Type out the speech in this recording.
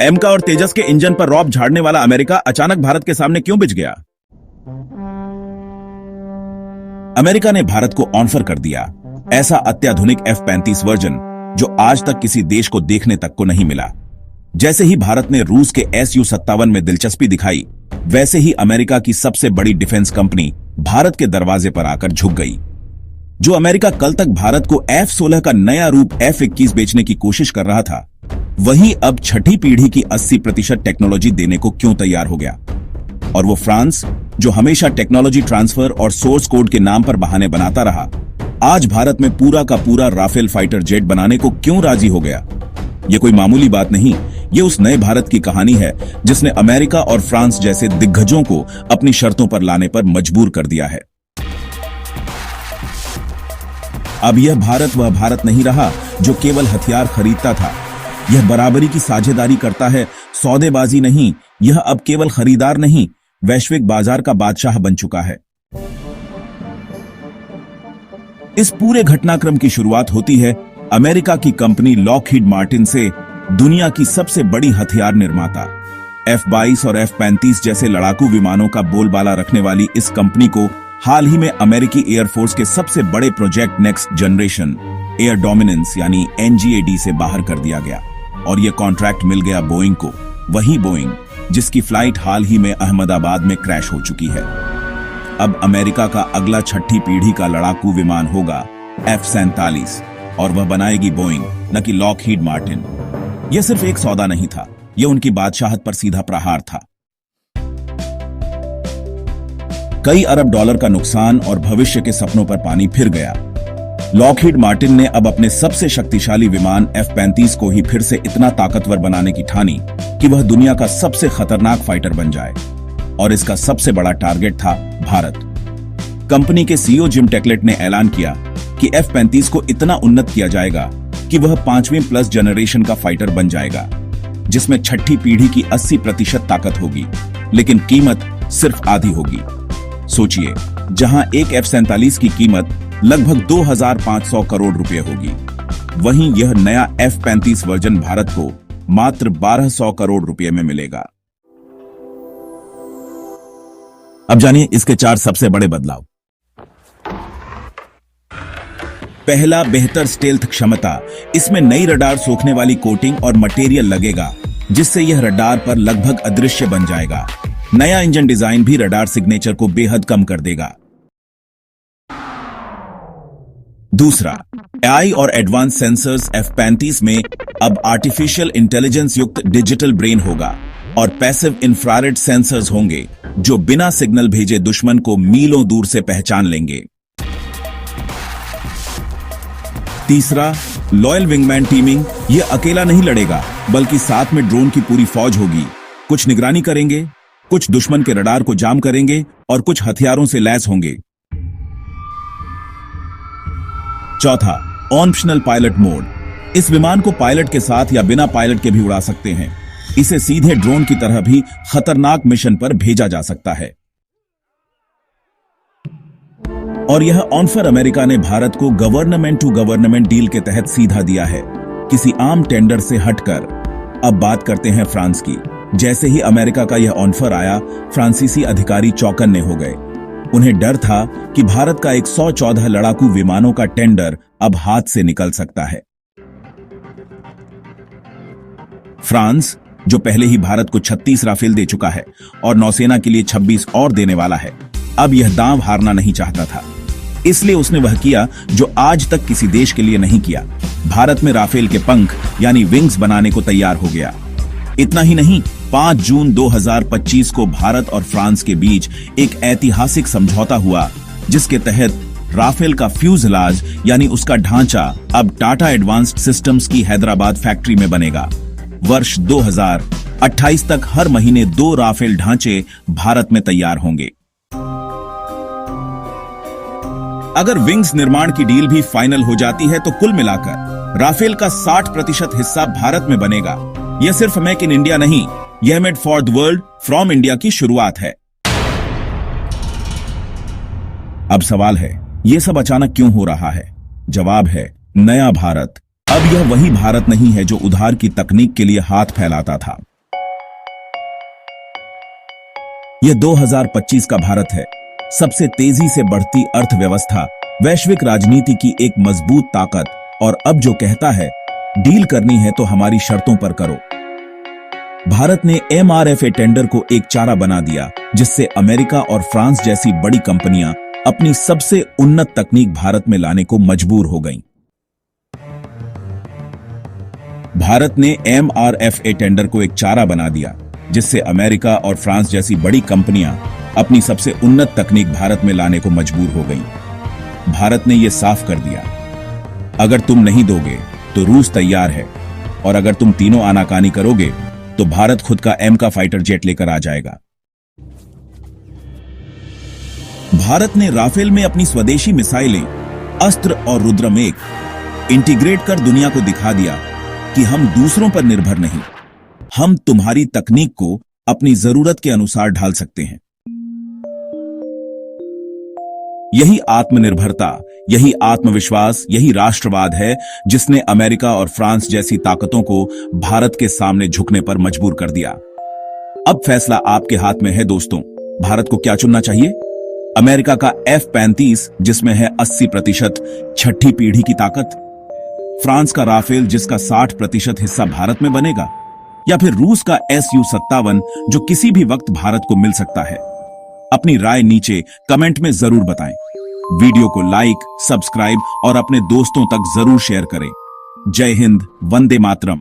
एमका और तेजस के इंजन पर रौब झाड़ने वाला अमेरिका अचानक भारत के सामने क्यों बिछ गया? अमेरिका ने भारत को ऑफर कर दिया ऐसा अत्याधुनिक F-35 वर्जन जो आज तक किसी देश को देखने तक को नहीं मिला। जैसे ही भारत ने रूस के Su-57 में दिलचस्पी दिखाई, वैसे ही अमेरिका की सबसे बड़ी डिफेंस कंपनी भारत के दरवाजे पर आकर झुक गई। जो अमेरिका कल तक भारत को F-16 का नया रूप F-21 बेचने की कोशिश कर रहा था, वही अब छठी पीढ़ी की 80% टेक्नोलॉजी देने को क्यों तैयार हो गया? और वो फ्रांस, जो हमेशा टेक्नोलॉजी ट्रांसफर और सोर्स कोड के नाम पर बहाने बनाता रहा, आज भारत में पूरा का पूरा राफेल फाइटर जेट बनाने को क्यों राजी हो गया? ये कोई मामूली बात नहीं, ये उस नए भारत की कहानी है जिसने अमेरिका और फ्रांस जैसे दिग्गजों को अपनी शर्तों पर लाने पर मजबूर कर दिया है। अब यह भारत वह भारत नहीं रहा जो केवल हथियार खरीदता था। यह बराबरी की साझेदारी करता है, सौदेबाजी नहीं। यह अब केवल खरीदार नहीं, वैश्विक बाजार का बादशाह बन चुका है। इस पूरे घटनाक्रम की शुरुआत होती है अमेरिका की कंपनी लॉकहीड मार्टिन से, दुनिया की सबसे बड़ी हथियार निर्माता। F-22 और F-35 जैसे लड़ाकू विमानों का बोलबाला रखने वाली इस कंपनी को हाल ही में अमेरिकी एयरफोर्स के सबसे बड़े project next generation air dominance यानी NGAD से बाहर कर दिया गया और यह कॉन्ट्रैक्ट मिल गया बोइंग को, वही बोइंग जिसकी फ्लाइट हाल ही में अहमदाबाद में क्रैश हो चुकी है। अब अमेरिका का अगला छठी पीढ़ी का लड़ाकू विमान होगा F-47 और वह बनाएगी बोइंग, न कि लॉकहीड मार्टिन। यह सिर्फ एक सौदा नहीं था, यह उनकी बादशाहत पर सीधा प्रहार था। कई अरब डॉलर का नुकसान और भविष्य के सपनों पर पानी फिर गया। लॉकहीड मार्टिन ने अब अपने सबसे शक्तिशाली विमान F-35 को ही फिर से इतना ताकतवर बनाने की ठानी कि वह दुनिया का सबसे खतरनाक फाइटर बन जाए, और इसका सबसे बड़ा टारगेट था भारत। कंपनी के CEO जिम टेकलेट ने ऐलान किया कि F-35 को इतना उन्नत किया जाएगा कि वह 5वीं प्लस जनरेशन का फाइटर बन जाएगा, जिसमें छठी पीढ़ी की 80% ताकत होगी, लेकिन कीमत सिर्फ आधी होगी। सोचिए, जहां एक F-47 की कीमत लगभग 2,500 करोड़ रुपए होगी, वहीं यह नया F-35 वर्जन भारत को मात्र 1,200 करोड़ रुपए में मिलेगा। अब जानिए इसके 4 सबसे बड़े बदलाव। पहला, बेहतर स्टेल्थ क्षमता। इसमें नई रडार सोखने वाली कोटिंग और मटेरियल लगेगा, जिससे यह रडार पर लगभग अदृश्य बन जाएगा। नया इंजन डिजाइन भी रडार सिग्नेचर को बेहद कम कर देगा। दूसरा, AI और एडवांस सेंसर्स F-35 में अब आर्टिफिशियल इंटेलिजेंस युक्त डिजिटल ब्रेन होगा और पैसिव इंफ्रारेड सेंसर्स होंगे जो बिना सिग्नल भेजे दुश्मन को मीलों दूर से पहचान लेंगे। तीसरा, लॉयल विंगमैन टीमिंग। यह अकेला नहीं लड़ेगा, बल्कि साथ में ड्रोन की पूरी फौज होगी। कुछ निगरानी करेंगे, कुछ दुश्मन के रडार को जाम करेंगे और कुछ हथियारों से लैस होंगे। चौथा, ऑप्शनल पायलट मोड। इस विमान को पायलट के साथ या बिना पायलट के भी उड़ा सकते हैं। इसे सीधे ड्रोन की तरह भी खतरनाक मिशन पर भेजा जा सकता है। और यह ऑफर अमेरिका ने भारत को गवर्नमेंट टू गवर्नमेंट डील के तहत सीधा दिया है, किसी आम टेंडर से हटकर। अब बात करते हैं फ्रांस की। जैसे ही अमेरिका का यह ऑफर आया, फ्रांसीसी अधिकारी चौकन्ने हो गए। उन्हें डर था कि भारत का 114 लड़ाकू विमानों का टेंडर अब हाथ से निकल सकता है। फ्रांस, जो पहले ही भारत को 36 राफेल दे चुका है और नौसेना के लिए 26 और देने वाला है, अब यह दांव हारना नहीं चाहता था। इसलिए उसने वह किया जो आज तक किसी देश के लिए नहीं किया। भारत में राफेल के पंख यानी विंग्स बनाने को तैयार हो गया। इतना ही नहीं, 5 जून 2025 को भारत और फ्रांस के बीच एक ऐतिहासिक समझौता हुआ, जिसके तहत राफेल का फ्यूजलाज यानी उसका ढांचा अब टाटा एडवांस्ड सिस्टम्स की हैदराबाद फैक्ट्री में बनेगा। वर्ष 2028 तक हर महीने 2 राफेल ढांचे भारत में तैयार होंगे। अगर विंग्स निर्माण की डील भी फाइनल हो जाती है तो कुल मिलाकर राफेल का 60% हिस्सा भारत में बनेगा। यह सिर्फ मेक इन इंडिया नहीं, यह made for the world from India की शुरुआत है। अब सवाल है, यह सब अचानक क्यों हो रहा है? जवाब है, नया भारत। अब यह वही भारत नहीं है जो उधार की तकनीक के लिए हाथ फैलाता था। यह 2025 का भारत है, सबसे तेजी से बढ़ती अर्थव्यवस्था, वैश्विक राजनीति की एक मजबूत ताकत, और अब जो कहता है डील करनी है तो हमारी शर्तों पर करो। भारत ने एमआरएफए टेंडर को एक चारा बना दिया, जिससे अमेरिका और फ्रांस जैसी बड़ी कंपनियां अपनी सबसे उन्नत तकनीक भारत में लाने को मजबूर हो गईं। भारत ने एमआरएफए टेंडर को एक चारा बना दिया, जिससे अमेरिका और फ्रांस जैसी बड़ी कंपनियां अपनी सबसे उन्नत तकनीक भारत में लाने को मजबूर हो गईं। भारत ने यह साफ कर दिया, अगर तुम नहीं दोगे तो रूस तैयार है, और अगर तुम तीनों आनाकानी करोगे तो भारत खुद का एम का फाइटर जेट लेकर आ जाएगा। भारत ने राफेल में अपनी स्वदेशी मिसाइलें अस्त्र और रुद्रम एक इंटीग्रेट कर दुनिया को दिखा दिया कि हम दूसरों पर निर्भर नहीं, हम तुम्हारी तकनीक को अपनी जरूरत के अनुसार ढाल सकते हैं। यही आत्मनिर्भरता, यही आत्मविश्वास, यही राष्ट्रवाद है जिसने अमेरिका और फ्रांस जैसी ताकतों को भारत के सामने झुकने पर मजबूर कर दिया। अब फैसला आपके हाथ में है दोस्तों, भारत को क्या चुनना चाहिए? अमेरिका का F-35 जिसमें है 80% छठी पीढ़ी की ताकत, फ्रांस का राफेल जिसका 60% हिस्सा भारत में बनेगा, या फिर रूस का Su-57 जो किसी भी वक्त भारत को मिल सकता है? अपनी राय नीचे कमेंट में जरूर बताएं। वीडियो को लाइक, सब्सक्राइब और अपने दोस्तों तक जरूर शेयर करें। जय हिंद, वंदे मातरम।